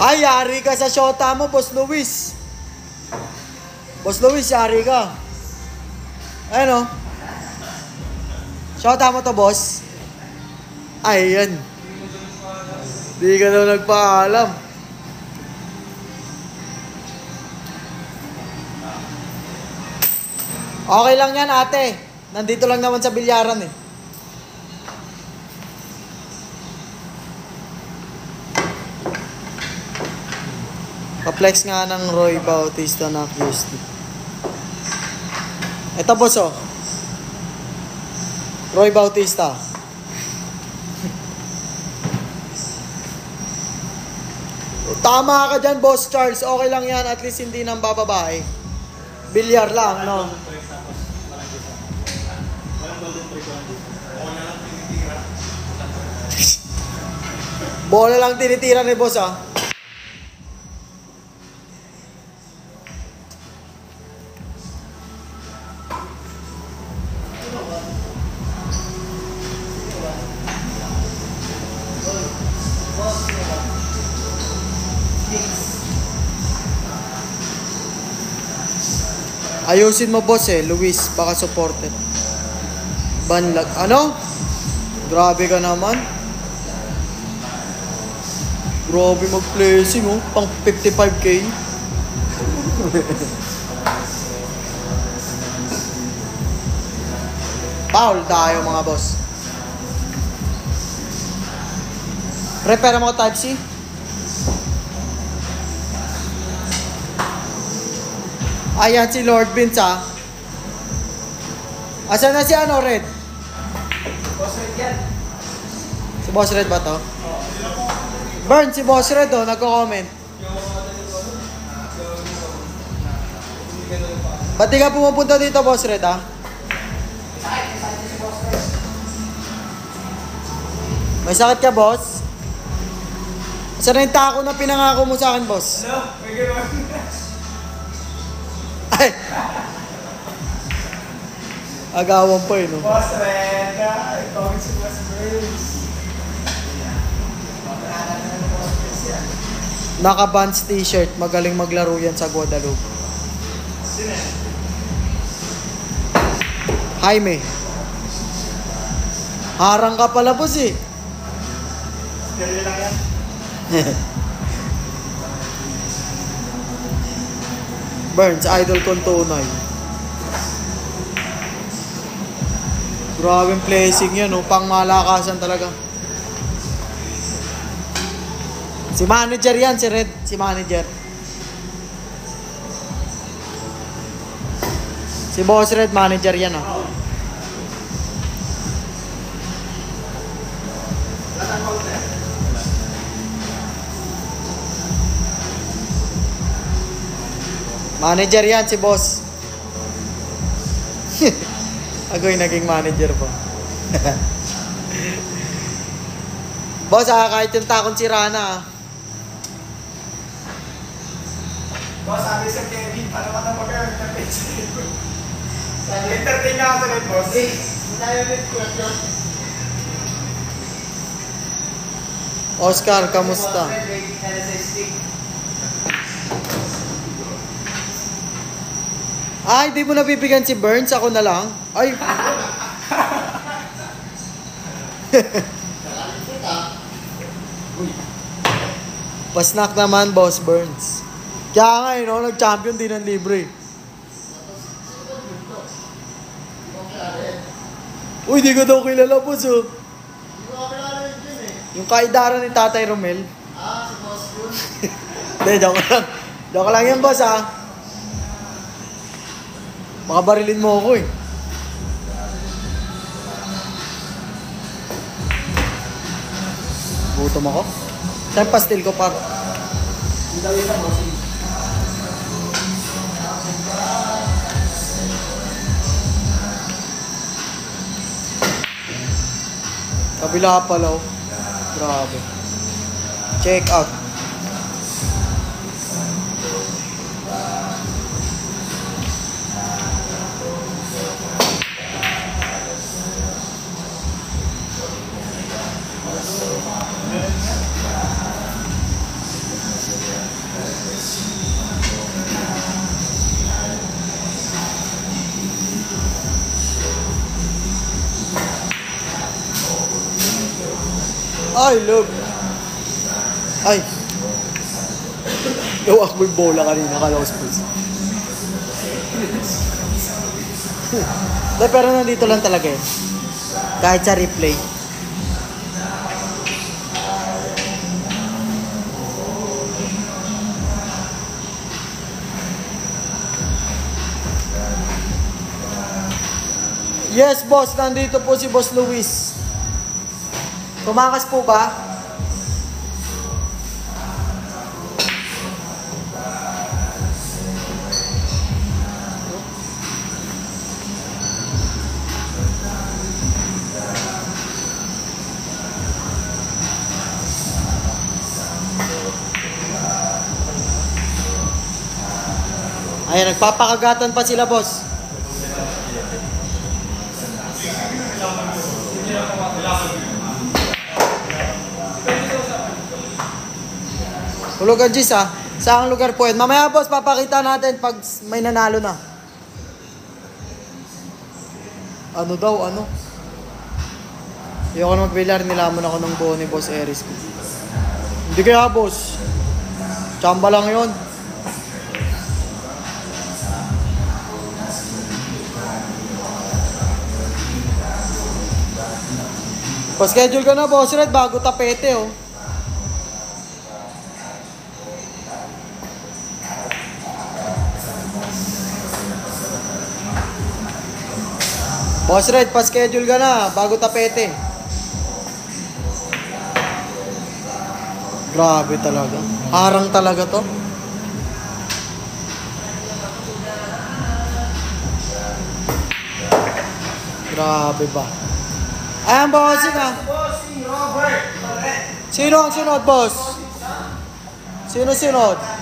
Ay, yari ka sa shota mo, Boss Luis. Boss Luis, yari ka. Ayun o. Shota mo to, boss. Ay, yan. Di ka daw nagpaalam. Okay lang yan, ate. Nandito lang naman sa bilyaran eh. Pa-flex nga ng Roy Bautista na QSD. Ito, boss, oh. Roy Bautista. Tama ka dyan, Boss Charles. Okay lang yan. At least hindi nang bababae. Bilyar lang, no? Bola lang tinitira ni boss, ah. Ayusin mo, boss, eh. Luis, baka supported. Banlag. Ano? Grabe ka naman. Grabe mag-placing, oh. Pang 55K. Foul tayo, mga boss. Prepare mo type C. Ayan si Lord Vince, ah. Asan na si ano, Red? Boss Red yan. Si Boss Red ba to? Burn, si Boss Red, oh, nagko-comment. Ba't di ka pumupunta dito, Boss Red, ah? May sakit ka, boss? Asan na yung tako na pinangako mo sa akin, boss? Ano? May gano'n. Ay! Agawan pa eh, no? Boss Red, ito si Boss Burns. Naka-Vans t-shirt. Magaling maglaro yan sa Guadalupe. Sino? Jaime. Harang ka pala, boss, eh. Stereo lang yan. Burns, idol kong tunay. Grabing placing yan, no? Pang malakasan talaga. Si manager yan, si Red. Si manager. Si Boss Red, manager yan, oh. Manager yan, si boss. Ako yung naging manager po. Boss, kahit yung takong sira na. Boss, sabi sa Kevin, paano ka na mag-entertain sa ito? Entertain ka sa ito, boss. Oscar, kamusta? Ay, di mo nabibigyan si Burns? Ako na lang? Ay! Pasnak naman, Boss Burns. Kaya nga, no? Nag-champion din ng libre. Uy, di ko daw kilala, boss, oh. Yung kaidara ni Tatay Romel. Ah, si Boss Burns. Hindi, joke lang. Joke lang yan, boss, ah. Baka barilin mo ako, eh. Gutom ako. Saan pastil ko, par? Kabila pala, oh. Grabe. Check out. Ay, love. Ay. Gawak mo yung bola kanina, kala ko Spurs. Pero nandito lang talaga eh. Kahit sa replay. Yes, boss. Nandito po si Boss Luis. Tumakas po ba? Ayan, nagpapakagatan pa sila, boss. Hulugan Gis ha. Saang lugar po yun? Mamaya boss, papakita natin pag may nanalo na. Ano daw, ano? Ayoko na magbilar, nilamon ako ng buo ni Boss Eris. Hindi kaya boss. Chamba lang yun. Pa-schedule ka na, Boss Red, bago tapete, oh. Boss Red, pa-schedule ka na, bago tapete. Grabe talaga. Harang talaga to. Grabe ba? Ayan, bossing ah. Bossing Robert. Sino ang sunod, boss? Sino sunod?